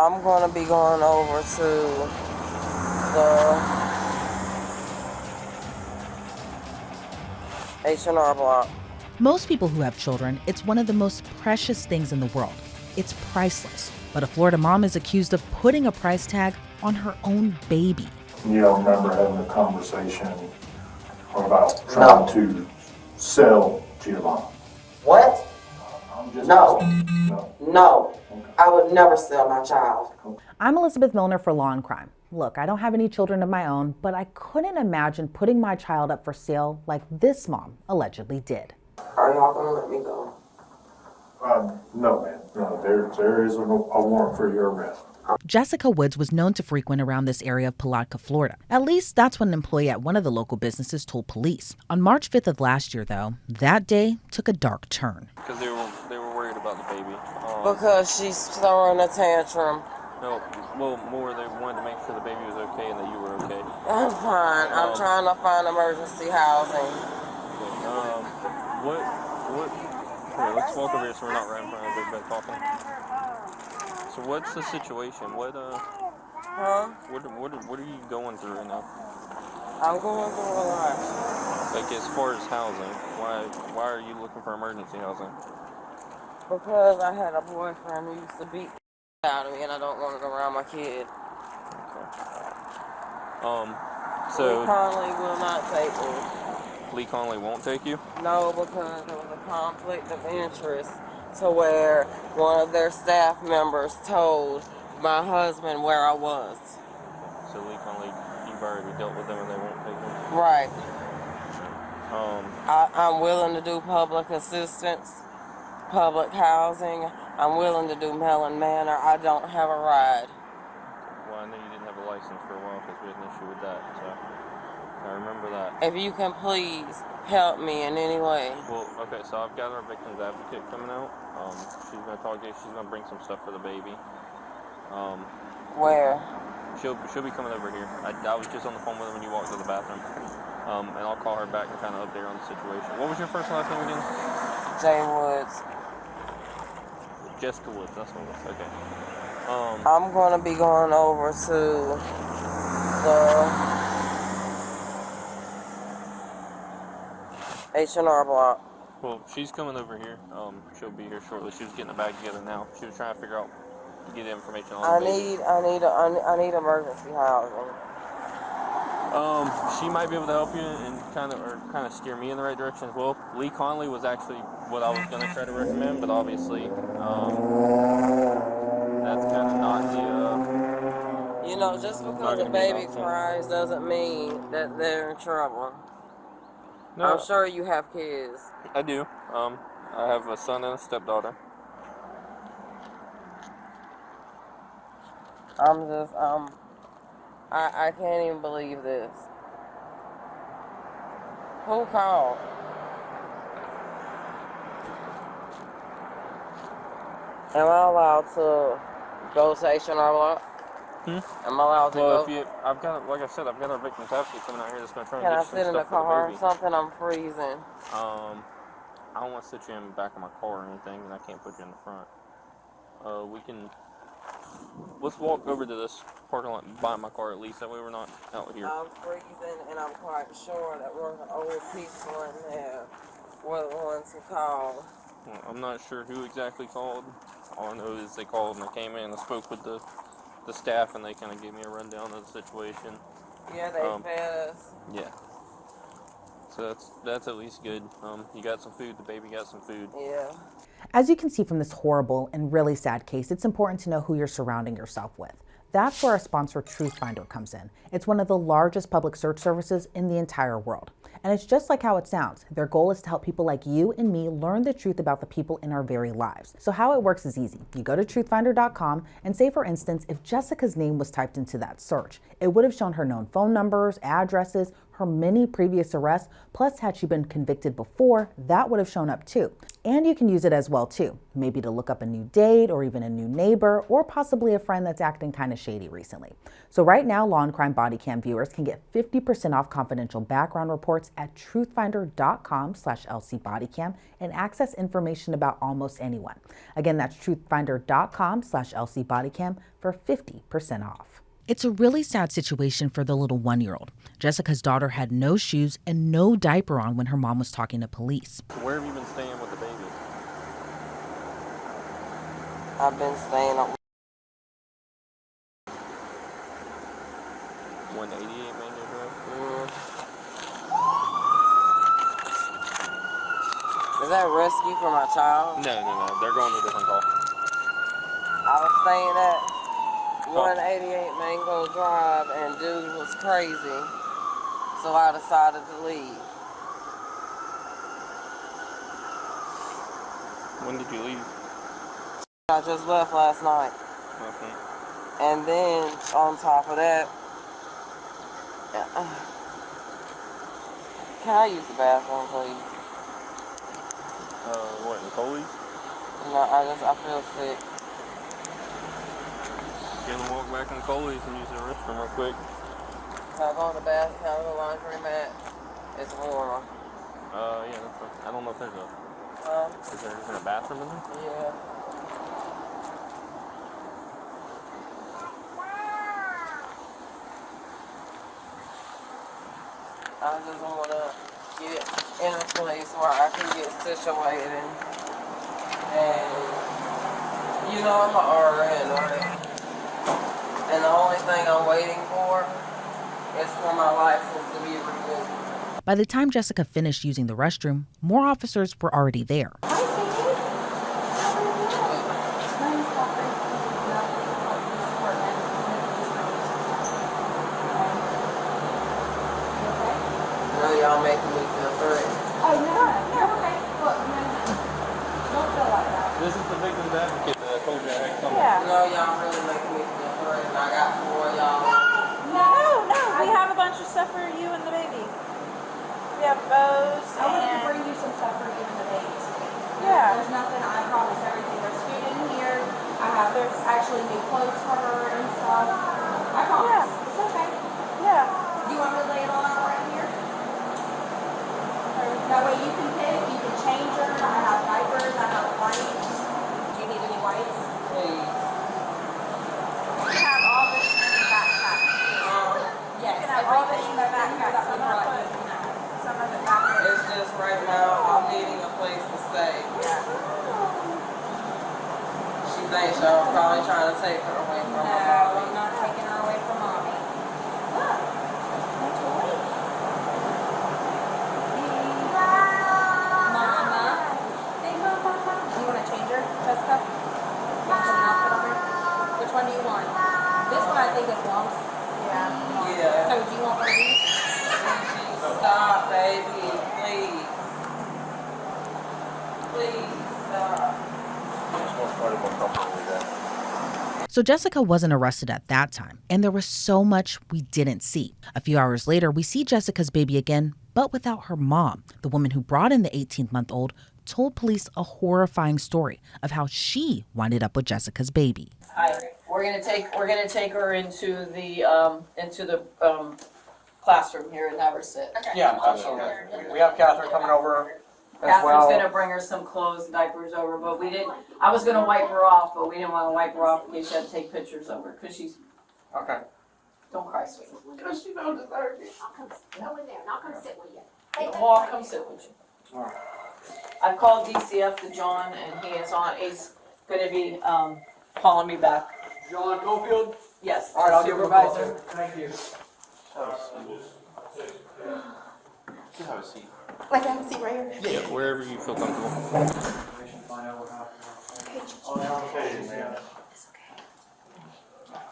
I'm going to be going over to the H&R Block. Most people who have children, it's one of the most precious things in the world. It's priceless. But a Florida mom is accused of putting a price tag on her own baby. You don't remember having a conversation about trying to sell Giovanna? What? No. No. Okay. I would never sell my child. I'm Elizabeth Millner for Law&Crime. Look, I don't have any children of my own, but I couldn't imagine putting my child up for sale like this mom allegedly did. Are y'all gonna let me go? No, ma'am. No, there is a warrant for your arrest. Jessica Woods was known to frequent around this area of Palatka, Florida. At least that's what an employee at one of the local businesses told police. On March 5th of last year, though, that day took a dark turn. Because they were worried about the baby. Because she's throwing a tantrum. No, well, more they wanted to make sure the baby was okay and that you were okay. I'm fine. I'm trying to find emergency housing. Here, let's walk over here so we're not right in front of everybody talking. So what's the situation? What are you going through right now? I'm going through a lot. Like as far as housing, why are you looking for emergency housing? Because I had a boyfriend who used to beat out of me and I don't want it around my kid. Okay. So Lee Conley will not take me. Lee Conley won't take you? No, because there was a conflict of interest to where one of their staff members told my husband where I was. So Lee Conley, you've already dealt with them and they won't take you? Right. I'm willing to do public assistance, public housing. I'm willing to do Mellon Manor. I don't have a ride. Well, I know you didn't have a license for a while because we had an issue with that, so I remember that. If you can please help me in any way. Well, okay, so I've got our victim's advocate coming out. She's going to talk to you. She's going to bring some stuff for the baby. Where? She'll be coming over here. I was just on the phone with her when you walked to the bathroom. And I'll call her back and kind of update her on the situation. What was your first and last name again? Jay Woods. Jessica Woods, that's what it was. Okay. I'm going to be going over to the H&R Block. Well, she's coming over here. She'll be here shortly. She was getting a bag together now. She was trying to figure out, get information on the baby. I need emergency housing. She might be able to help you and kind of steer me in the right direction as well. Lee Conley was actually what I was going to try to recommend, but obviously, that's kind of not the, You know, just because a baby cries doesn't mean that they're in trouble. No, I'm sure you have kids. I do. I have a son and a stepdaughter. I can't even believe this. Who called? Am I allowed to go to H&R Block? Am I allowed to go? Well, I've got, like I said, I've got our victim's advocate coming out here that's going to try Can and I get you sit some in the stuff for car the or baby. something? I'm freezing. I don't want to sit you in the back of my car or anything, and I can't put you in the front. Let's walk over to this parking lot and buy my car at least, that way we're not out here. I'm freezing, and I'm quite sure that we're the old people in there were the ones who called. Well, I'm not sure who exactly called. All I know is they called and I came in and spoke with the staff, and they kind of gave me a rundown of the situation. Yeah, they fed us. Yeah. So that's at least good. You got some food. The baby got some food. Yeah. As you can see from this horrible and really sad case, it's important to know who you're surrounding yourself with. That's where our sponsor Truth Finder comes in. It's one of the largest public search services in the entire world. And it's just like how it sounds. Their goal is to help people like you and me learn the truth about the people in our very lives. So how it works is easy. You go to truthfinder.com and say, for instance, if Jessica's name was typed into that search, it would have shown her known phone numbers, addresses, her many previous arrests, plus had she been convicted before, that would have shown up too. And you can use it as well too, maybe to look up a new date or even a new neighbor or possibly a friend that's acting kind of shady recently. So right now, Law&Crime Bodycam viewers can get 50% off confidential background reports at truthfinder.com/LCBodycam and access information about almost anyone. Again, that's truthfinder.com/LCBodycam for 50% off. It's a really sad situation for the little 1-year-old. Jessica's daughter had no shoes and no diaper on when her mom was talking to police. Where have you been staying with the baby? I've been staying up. 188 Millner Drive? Is that rescue for my child? No. They're going to a different call. I was staying at 188 Mango Drive and dude was crazy. So I decided to leave. When did you leave? I just left last night. Okay. And then on top of that, can I use the bathroom, please? What, in Coley's? No, I feel sick. Get them walk back in Coley's and use the restroom real quick. Can I go in the bath? Can I go to the laundry mat? It's warmer. Yeah, that's a, I don't know if there's a, is there a bathroom in there? Yeah. I just want to get in a place where I can get situated. And, you know, I'm an RN, right? And the only thing I'm waiting for is for my license to be renewed. By the time Jessica finished using the restroom, more officers were already there. Y'all making me feel threatened. Oh, no, okay. Look, no, don't feel like that. This is the victim's advocate that I told you I had coming. Yeah. You know, y'all really making me feel threatened. I got 4 of y'all. No, we have a bunch of stuff for you and the baby. We have bows I want to and... bring you some stuff for you and the babies. Yeah. There's nothing, I promise, everything. There's food in here. There's actually new clothes for her and stuff. I promise. Yeah. It's okay. Yeah. Do you want me to lay it all out right here? That way you can pick, you can change her. I have diapers, I have wipes. Do you need any wipes? Please. We have all this in the backpack. Yes, You can have all this in the everything backpack. that we brought you. Some of it back there. It's just right now, I'm needing a place to stay. She thinks y'all probably trying to take her away from her No, I'm mommy. not taking her away from mommy. Look, no toy. Mama. Say mama. Do you want to change her, Jessica? You want to put an outfit on her? Which one do you want? This one I think is long. Yeah. So do you want one of these? Stop, baby. Please. Please, stop. So Jessica wasn't arrested at that time, and there was so much we didn't see. A few hours later, we see Jessica's baby again, but without her mom. The woman who brought in the 18-month-old told police a horrifying story of how she winded up with Jessica's baby. We're gonna take her into the classroom here and have her sit. Yeah, absolutely. We have Catherine coming over as Catherine's well. gonna bring her some clothes and diapers over, but I was gonna wipe her off, but we didn't wanna wipe her off in case she had to take pictures of her, cause Okay. don't cry, sweetie. Because she don't deserve it. Go in there, not gonna sit with you. Well, I'll come sit with you. Alright. I've called DCF to John and he's gonna be, calling me back. John Cofield? Yes, Alright, I'll give him a call. supervisor. Thank you. You have a seat. Like I can see right here. Yeah, wherever you feel comfortable.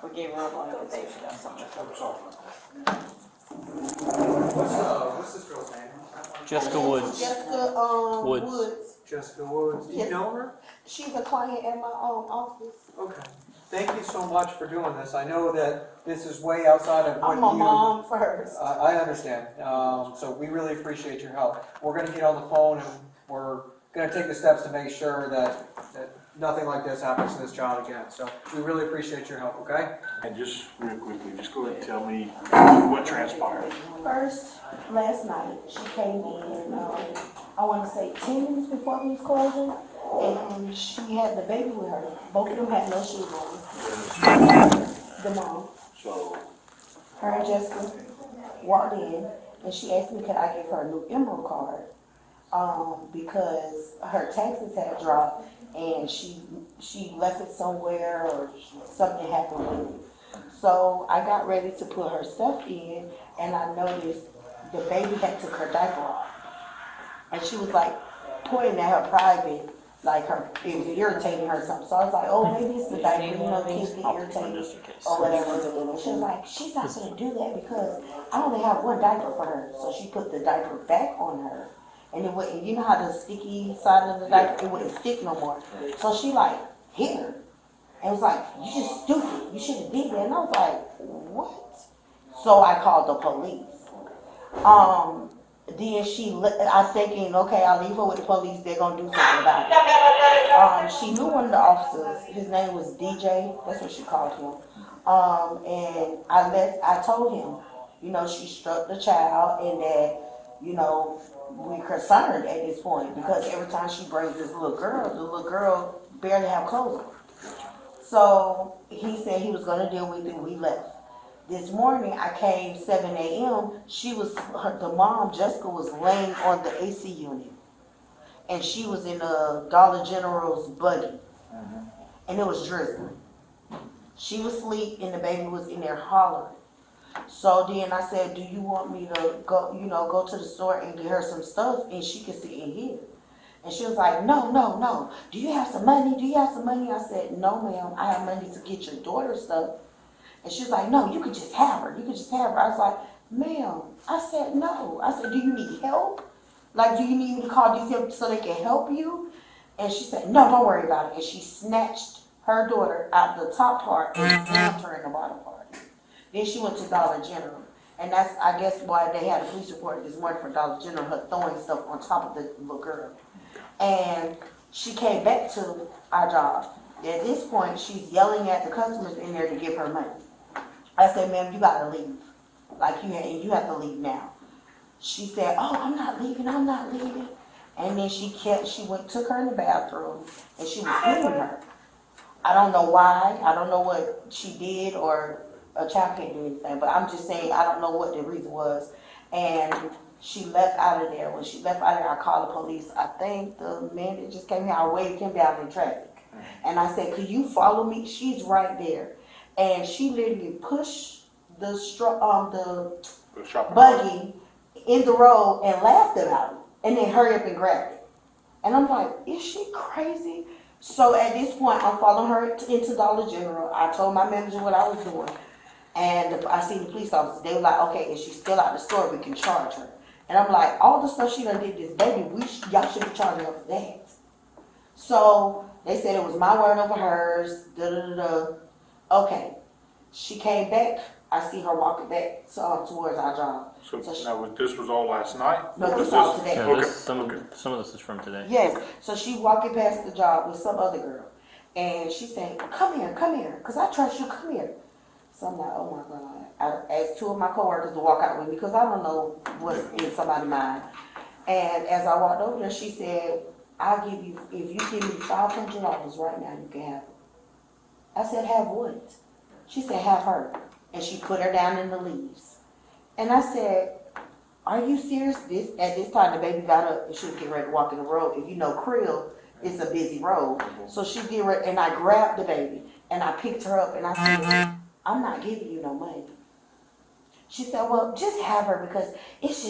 We gave her a blanket, she got something. What's this girl's name? Jessica Woods. Jessica Woods. Jessica Woods. Do you Yes. know her? She's a client at my office. Okay. thank you so much for doing this. I know that this is way outside of what I'm a you. mom first. I understand. So we really appreciate your help. We're gonna get on the phone and we're gonna take the steps to make sure that nothing like this happens to this child again. So we really appreciate your help, okay? And just real quickly, just go ahead and tell me what transpired. First, last night, she came in, I want to say 10 minutes before we was closing, and she had the baby with her. Both of them had no shoes on. The mom, So, her and Jessica, walked in, and she asked me could I give her a new Emerald card, because her taxes had dropped, and she left it somewhere, or something happened with it. So I got ready to put her stuff in, and I noticed the baby had took her diaper off. And she was like pointing at her private, like it was irritating her or something. So I was like, oh, maybe it's the diaper, kids get irritated or whatever. And she was like, she's not gonna do that because I only have one diaper for her. So she put the diaper back on her. And it wouldn't, you know how the sticky side of the diaper, it wouldn't stick no more. So she like hit her. And was like, you just stupid. You should have did that. And I was like, what? So I called the police. Then I'm thinking, okay, I'll leave her with the police. They're going to do something about it. She knew one of the officers. His name was DJ. That's what she called him. And I told him, she struck the child and that, we're concerned at this point because every time she brings this little girl, the little girl barely have clothes on. So he said he was going to deal with it. We left. This morning I came 7 a.m. The mom, Jessica, was laying on the AC unit. And she was in a Dollar General's buggy. And it was drizzling. She was asleep and the baby was in there hollering. So then I said, do you want me to go to the store and get her some stuff and she can sit in here? And she was like, no. Do you have some money? I said, no, ma'am. I have money to get your daughter stuff. And she was like, no, you could just have her. I was like, ma'am. I said, no. I said, do you need help? Like, do you need me to call these people so they can help you? And she said, no, don't worry about it. And she snatched her daughter out the top part and slammed her in the bottom part. Then she went to Dollar General. And that's, I guess, why they had a police report this morning for Dollar General, her throwing stuff on top of the little girl. And she came back to our job. At this point, she's yelling at the customers in there to give her money. I said, ma'am, you gotta leave. Like, you have to leave now. She said, oh, I'm not leaving. And then took her in the bathroom, and she was hitting her. I don't know why. I don't know what she did, or a child can't do anything, but I'm just saying, I don't know what the reason was. And she left out of there. When she left out of there, I called the police. I think the man that just came here, I waved him down in traffic. And I said, could you follow me? She's right there. And she literally pushed the buggy in the road and laughed about it. And then hurried up and grabbed it. And I'm like, is she crazy? So at this point, I'm following her into Dollar General. I told my manager what I was doing. And I seen the police officer. They were like, okay, if she's still out the store, we can charge her. And I'm like, all the stuff she done did this baby, y'all should be charging her for that. So they said it was my word over hers. Okay. She came back. I see her walking back towards our job. So now this was all last night? No, this was all today. Yeah, Okay. some of this is from today. Yes. So she walking past the job with some other girl. And she said, come here. Because I trust you. Come here. So I'm like, oh my God. I asked two of my coworkers to walk out with me because I don't know what's in somebody's mind. And as I walked over there, she said, if you give me $500 right now, you can have it. I said, have what? She said, have her. And she put her down in the leaves. And I said, are you serious? At this time, the baby got up and she was getting ready to walk in the road. If you know Krill, it's a busy road. So she's getting ready, and I grabbed the baby and I picked her up and I said, I'm not giving you no money. She said, well, just have her because it's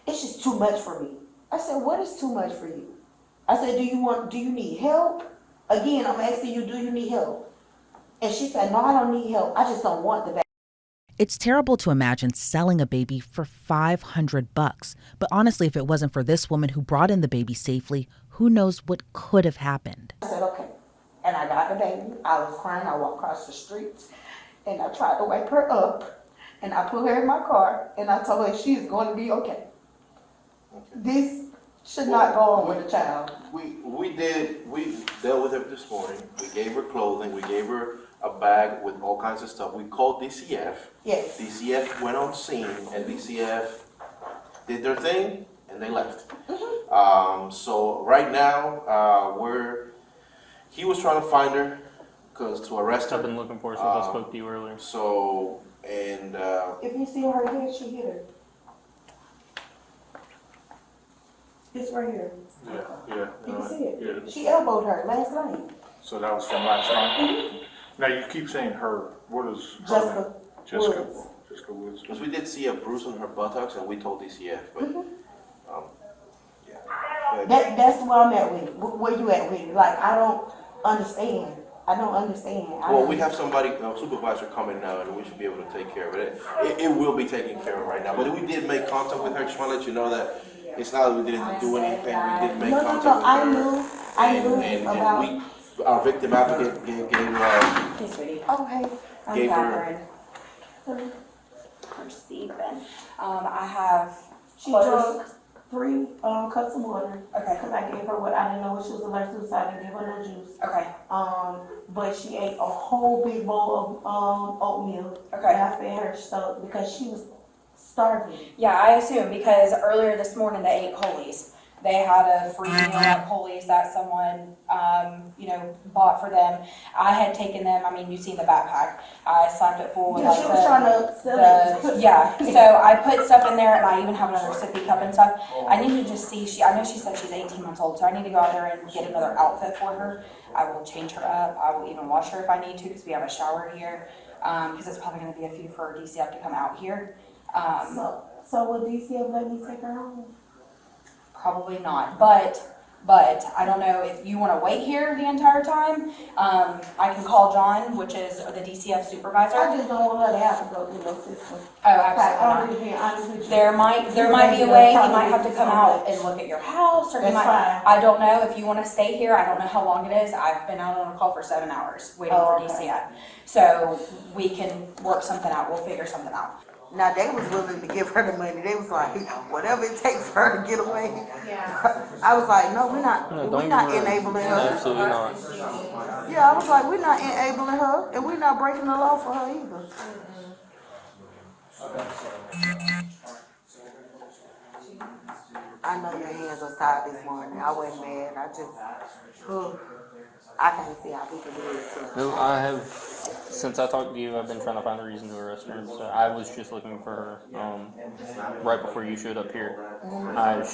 just too much for me. I said, what is too much for you? I said, do you need help? Again, I'm asking you, do you need help? And she said, no, I don't need help. I just don't want the baby. It's terrible to imagine selling a baby for $500. But honestly, if it wasn't for this woman who brought in the baby safely, who knows what could have happened. I said, okay. And I to have a baby. I was crying. I walked across the street and I tried to wake her up and I put her in my car and I told her she is going to be okay. This should not go on with a child. We dealt with her this morning. We gave her clothing. We gave her a bag with all kinds of stuff. We called DCF. Yes. DCF went on scene and DCF did their thing and they left. So right now, he was trying to find her to arrest her. I've been looking for her since I spoke to you earlier. So, and If you see her head, she hit her. It's right here. Yeah. You can see it. Yeah. She elbowed her last night. So that was from last night? Now, you keep saying her, what is? her Jessica name? Jessica. Woods. Jessica Woods. because we did see a bruise on her buttocks and we told DCF, but yeah. But- That's where I'm at with it. Where you at with it? Like, I don't understand. Well, we have somebody, a supervisor coming now, and we should be able to take care of it. It will be taken care of right now. But we did make contact with her. Just want to let you know that it's not that we didn't do anything. We did make contact with her. I knew And about. our victim advocate gave Hey, sweetie. Okay. I'm Gave her- Catherine. Perceiving. I have. She clothes. drank 3 cups of water. Okay. Because I gave her what I didn't know what she was allergic to, so I didn't give her no juice. Okay. But she ate a whole big bowl of oatmeal. Okay. And I fed her so because she was starving. Yeah, I assume because earlier this morning they ate Coley's. They had a free meal at Coley's that someone, bought for them. I had taken them. I mean, you see the backpack. I slapped it full with Yeah, she was trying to sell it. yeah. So I put stuff in there, and I even have another sippy cup and stuff. I need to just see. I know she said she's 18 months old, so I need to go out there and get another outfit for her. I will change her up. I will even wash her if I need to, because we have a shower here. Because it's probably going to be a few for DCF to come out here. So will DCF let me take her home? Probably not, but I don't know if you want to wait here the entire time. I can call John, which is the DCF supervisor. I just don't want her to have to go through no system. Oh, absolutely not. I'm just being honest with you. There might be a way he might have to come out and look at your house, or he That's might. fine. I don't know if you want to stay here. I don't know how long it is. I've been out on a call for 7 hours waiting for okay. DCF, so we can work something out. We'll figure something out. Now, they was willing to give her the money. They was like, whatever it takes for her to get away. Yeah. I was like, no, we're not enabling her. Absolutely not. Yeah, I was like, we're not enabling her, and we're not breaking the law for her either. I know your hands are tied this morning. I wasn't mad. I can't see how people do it. No, I have, since I talked to you, I've been trying to find a reason to arrest her. So I was just looking for her right before you showed up here.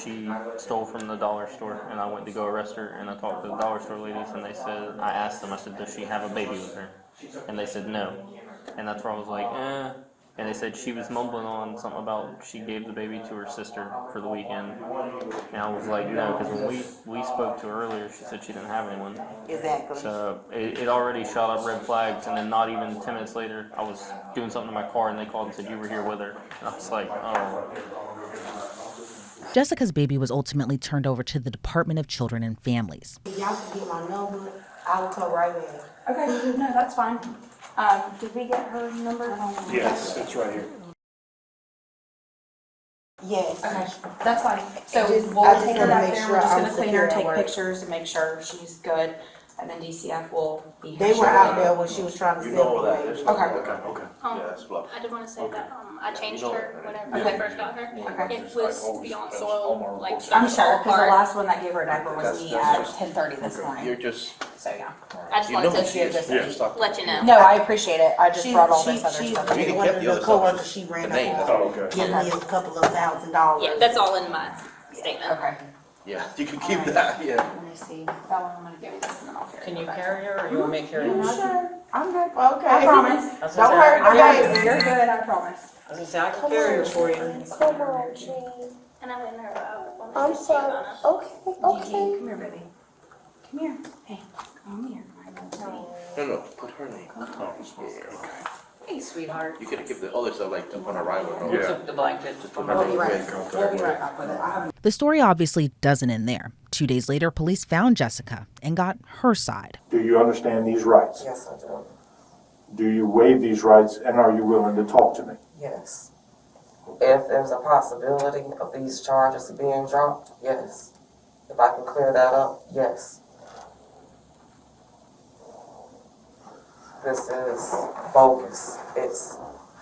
She stole from the dollar store, and I went to go arrest her, and I talked to the dollar store ladies, and they said, I asked them, I said, does she have a baby with her? And they said no. And that's where I was like, And they said she was mumbling on something about she gave the baby to her sister for the weekend. And I was like, no, because when we spoke to her earlier, she said she didn't have anyone. Exactly. So it already shot up red flags, and then not even 10 minutes later, I was doing something in my car, and they called and said you were here with her. And I was like, oh. Jessica's baby was ultimately turned over to the Department of Children and Families. Y'all can get my number. I will come right in. Okay, no, that's fine. Did we get her number? Yes, it's right here. Yes. Okay, that's fine. So I just we'll take her wanna back make there, sure we're just I'm gonna clean her, secure at take work. pictures and make sure she's good, and then DCF will be here. They were shortly. out there when she was trying to You sell know all the that. baby. Okay. Okay. Yeah, that's fluff. I did want to say that I changed You know her whenever Okay. I first got her. Okay. It was beyond soil, like I'm stuff sure, all because the apart. last one that gave her a diaper was me at That's 10:30 this You're morning, just, so yeah. I just you wanted know to she is. just- Yeah. Just talk. let you know. No, I appreciate it. I just brought all this other She's stuff. You can one keep of the the other coworkers stuff. she ran The name, up that's on. Oh, okay. Give me a couple of $1,000. Yeah, that's all in my statement. Okay. Yeah, you can keep that, yeah. Let me see. That one I'm gonna give you this and then I'll carry it. Can you back. carry her, or you want me to carry I'm her? good. I'm good. Okay. I promise. I was Don't gonna say, hurt the baby. You're good, I promise. I was gonna say, I can carry her for you. Come on, Jane. And I went in her out. I'm sorry. Okay. Gigi, come here, baby. Come here. Hey, come here. I will see. No, put her name. Come here. Yeah, okay. Hey, Thanks, sweetheart. You could have kept the other stuff like upon arrival. No? We took the blanket. Just put We'll be it right, in contact we'll be with. right back with it. The story obviously doesn't end there. 2 days later, police found Jessica and got her side. Do you understand these rights? Yes, I do. Do you waive these rights, and are you willing to talk to me? Yes. If there's a possibility of these charges being dropped, yes. If I can clear that up, yes. This is bogus. It's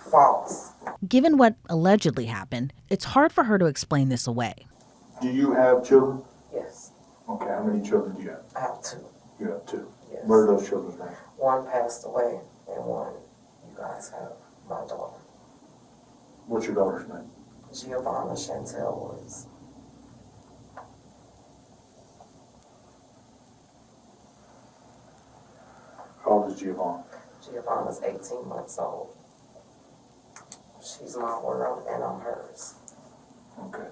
false. Given what allegedly happened, it's hard for her to explain this away. Do you have children? Yes. Okay, how many children do you have? I have 2. You have 2. Yes. What are those children's names? One passed away and one you guys have, my daughter. What's your daughter's name? Giovanna Chantel Woods. How old is Giovanna? Giovanna's 18 months old. She's my world and I'm hers. Okay.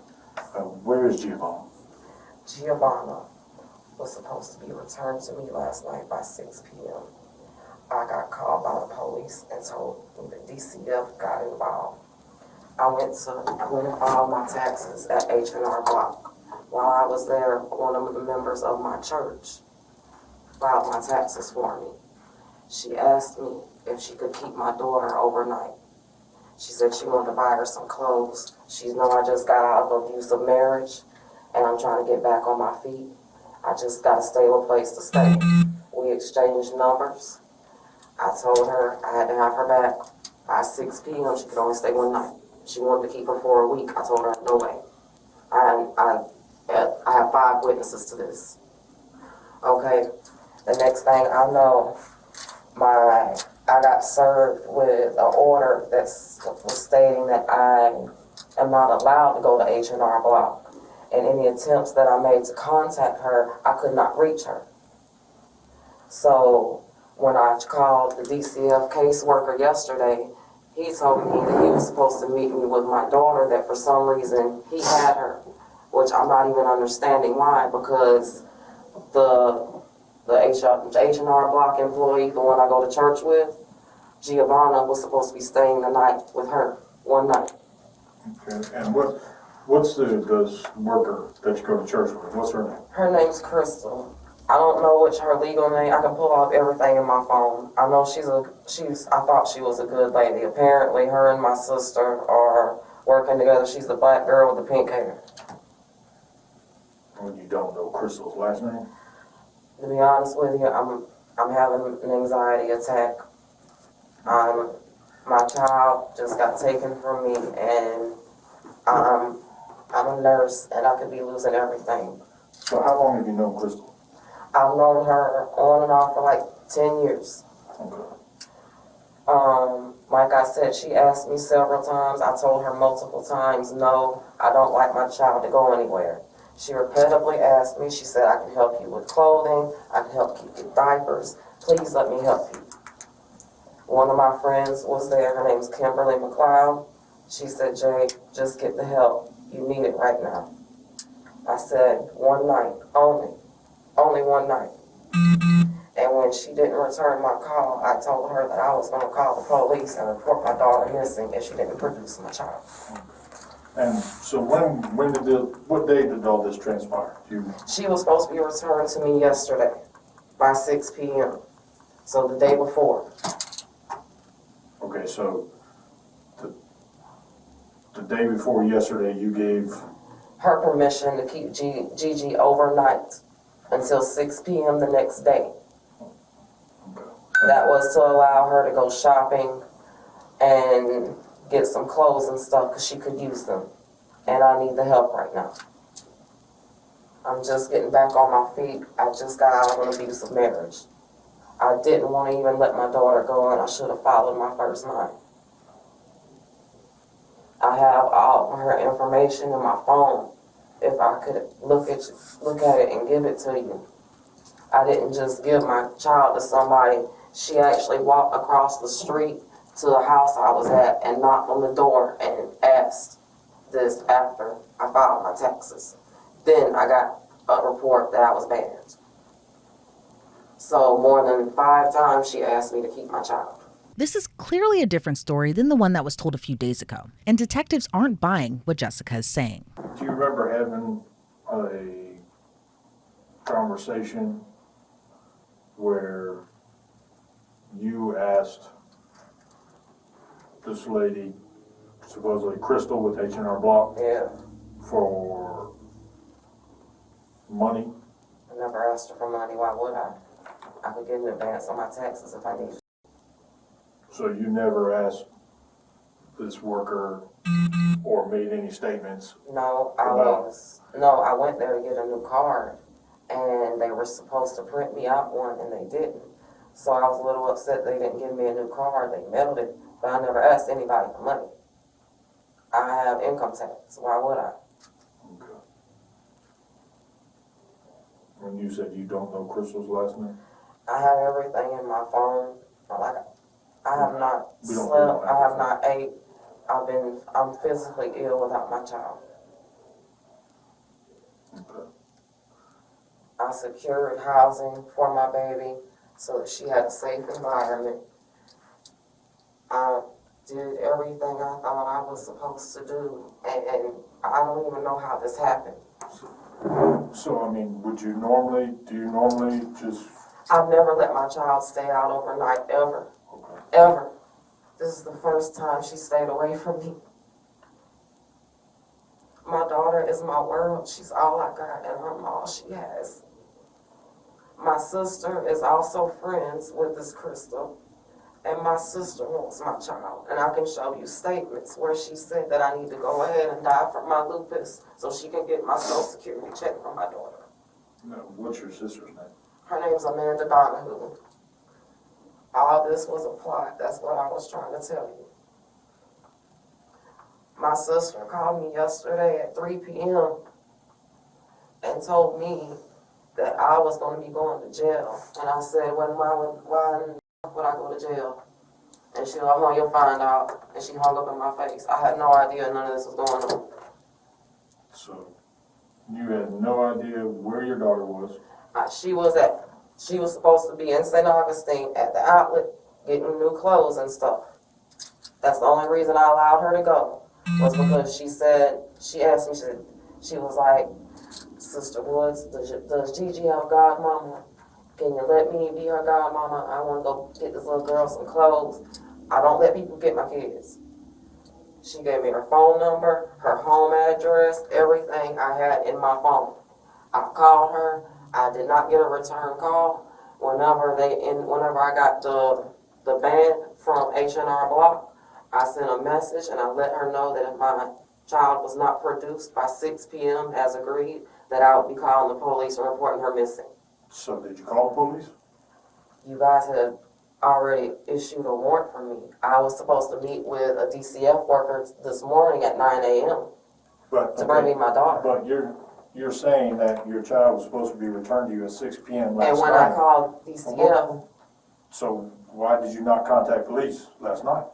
Where is Giovanna? Giovanna was supposed to be returned to me last night by 6 p.m. I got called by the police and told me the DCF got involved. I went and filed my taxes at H&R Block. While I was there, one of the members of my church filed my taxes for me. She asked me if she could keep my daughter overnight. She said she wanted to buy her some clothes. She know I just got out of abusive marriage and I'm trying to get back on my feet. I just got a stable place to stay. We exchanged numbers. I told her I had to have her back by 6 p.m. She could only stay one night. She wanted to keep her for a week. I told her no way. I have 5 witnesses to this. Okay, the next thing I know, I got served with an order that was stating that I am not allowed to go to H&R Block. And any attempts that I made to contact her, I could not reach her. So when I called the DCF caseworker yesterday, he told me that he was supposed to meet me with my daughter, that for some reason he had her, which I'm not even understanding why, because the H&R Block employee, the one I go to church with, Giovanna was supposed to be staying the night with her, one night. Okay. And what's the worker that you go to church with? What's her name? Her name's Crystal. I don't know which her legal name. I can pull up everything in my phone. I know I thought she was a good lady. Apparently her and my sister are working together. She's the black girl with the pink hair. Well, you don't know Crystal's last name? To be honest with you, I'm having an anxiety attack. My child just got taken from me, and I'm a nurse, and I could be losing everything. So how long have you known Crystal? I've known her on and off for like 10 years. Okay. Like I said, she asked me several times. I told her multiple times, no, I don't like my child to go anywhere. She repeatedly asked me, she said, I can help you with clothing, I can help you get diapers, please let me help you. One of my friends was there, her name's Kimberly McLeod. She said, Jay, just get the help, you need it right now. I said, one night, only one night. And when she didn't return my call, I told her that I was gonna call the police and report my daughter missing if she didn't produce my child. And so what day did all this transpire? She was supposed to be returned to me yesterday by 6 p.m. So the day before. Okay, so the day before yesterday, you gave her permission to keep Gigi overnight until 6 p.m. the next day. That was to allow her to go shopping and get some clothes and stuff because she could use them. And I need the help right now. I'm just getting back on my feet. I just got out of an abusive marriage. I didn't want to even let my daughter go, and I should have followed my first mind. I have all of her information in my phone. If I could look at it and give it to you. I didn't just give my child to somebody. She actually walked across the street to the house I was at and knocked on the door and asked this after I filed my taxes. Then I got a report that I was banned. So more than 5 times she asked me to keep my child. This is clearly a different story than the one that was told a few days ago, and detectives aren't buying what Jessica is saying. Do you remember having a conversation where you asked this lady, supposedly Crystal with H&R Block, Yeah. for money? I never asked her for money. Why would I? I could get an advance on my taxes if I needed. So you never asked this worker or made any statements? No, I went there to get a new card, and they were supposed to print me out one, and they didn't. So I was a little upset they didn't give me a new card. They mailed it, but I never asked anybody for money. I have income tax. Why would I? Okay. When you said you don't know Crystal's last name? I have everything in my phone. Like, I have not We don't slept. have I have everything. not ate. I'm physically ill without my child. Okay. I secured housing for my baby so that she had a safe environment. I did everything I thought I was supposed to do, and I don't even know how this happened. So, I mean, do you normally just, I've never let my child stay out overnight, ever, okay. ever. This is the first time she stayed away from me. My daughter is my world. She's all I got, and I'm all she has. My sister is also friends with this Crystal, and my sister wants my child. And I can show you statements where she said that I need to go ahead and die from my lupus so she can get my Social Security check from my daughter. No, what's your sister's name? Her name's Amanda Donahue. All this was a plot. That's what I was trying to tell you. My sister called me yesterday at 3 p.m. and told me that I was going to be going to jail. And I said, why would I go to jail? And she said, oh, you'll find out. And she hung up in my face. I had no idea none of this was going on. So, you had no idea where your daughter was? She was supposed to be in St. Augustine at the outlet getting new clothes and stuff. That's the only reason I allowed her to go, was because she asked me, she was like, Sister Woods, does Gigi have a godmama? Can you let me be her godmama? I want to go get this little girl some clothes. I don't let people get my kids. She gave me her phone number, her home address, everything I had in my phone. I called her. I did not get a return call. Whenever I got the ban from H&R Block, I sent a message and I let her know that if my child was not produced by 6 p.m. as agreed, that I would be calling the police and reporting her missing. So did you call the police? You guys had already issued a warrant for me. I was supposed to meet with a DCF worker this morning at 9 a.m. to bring me my daughter. But you're saying that your child was supposed to be returned to you at 6 p.m. last night. And when I called DCF, so why did you not contact police last night?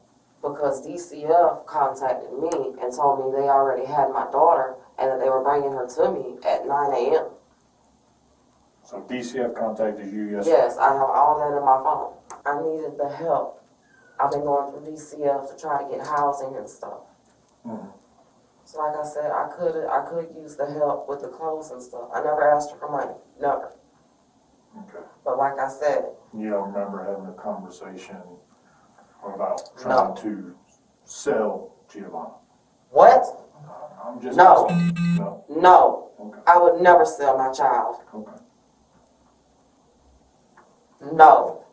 because DCF contacted me and told me they already had my daughter and that they were bringing her to me at 9 a.m. So DCF contacted you yesterday? Yes, I have all that in my phone. I needed the help. I've been going through DCF to try to get housing and stuff. Mm-hmm. So like I said, I could use the help with the clothes and stuff. I never asked her for money, never. Okay. But like I said, You don't remember having a conversation about trying to sell Giovanna? what? I'm just No. asking. No. No, Okay. I would never sell my child. Okay. No.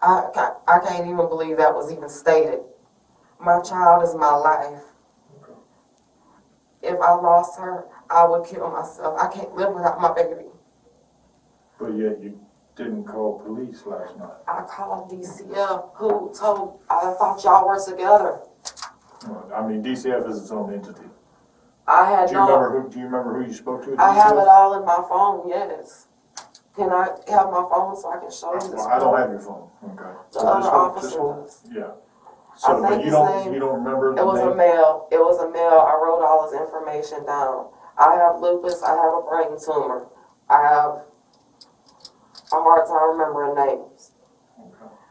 I can't even believe that was even stated. My child is my life. Okay. If I lost her, I would kill myself. I can't live without my baby. But yet you didn't call police last night. I called DCF, who told, I thought y'all were together. Well, I mean, DCF is its own entity. I had Do you remember who you spoke to at I have DCF? it all in my phone, yes. Can I have my phone so I can show you this? Well, I don't have your phone. Okay. The So other just officer hold- does. Yeah. I So, but think you his name- don't remember the It was name? a male. It was a male. I wrote all his information down. I have lupus. I have a brain tumor. I have a hard time remembering names.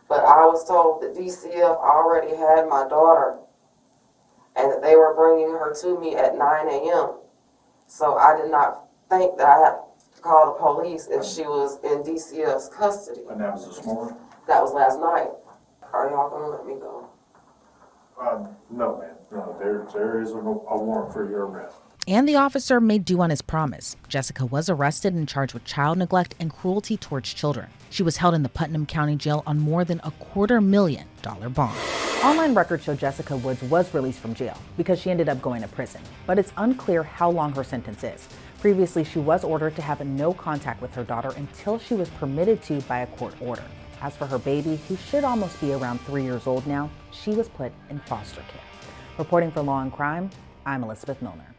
But I was told that DCF already had my daughter and that they were bringing her to me at 9 a.m. So I did not think that I had to call the police if she was in DCF's custody. And that was this morning? That was last night. Are y'all gonna let me go? No, man. No, there is a warrant for your arrest. And the officer made due on his promise. Jessica was arrested and charged with child neglect and cruelty towards children. She was held in the Putnam County Jail on more than a $250,000 bond. Online records show Jessica Woods was released from jail because she ended up going to prison, but it's unclear how long her sentence is. Previously, she was ordered to have no contact with her daughter until she was permitted to by a court order. As for her baby, who should almost be around 3 years old now, she was put in foster care. Reporting for Law and Crime, I'm Elizabeth Millner.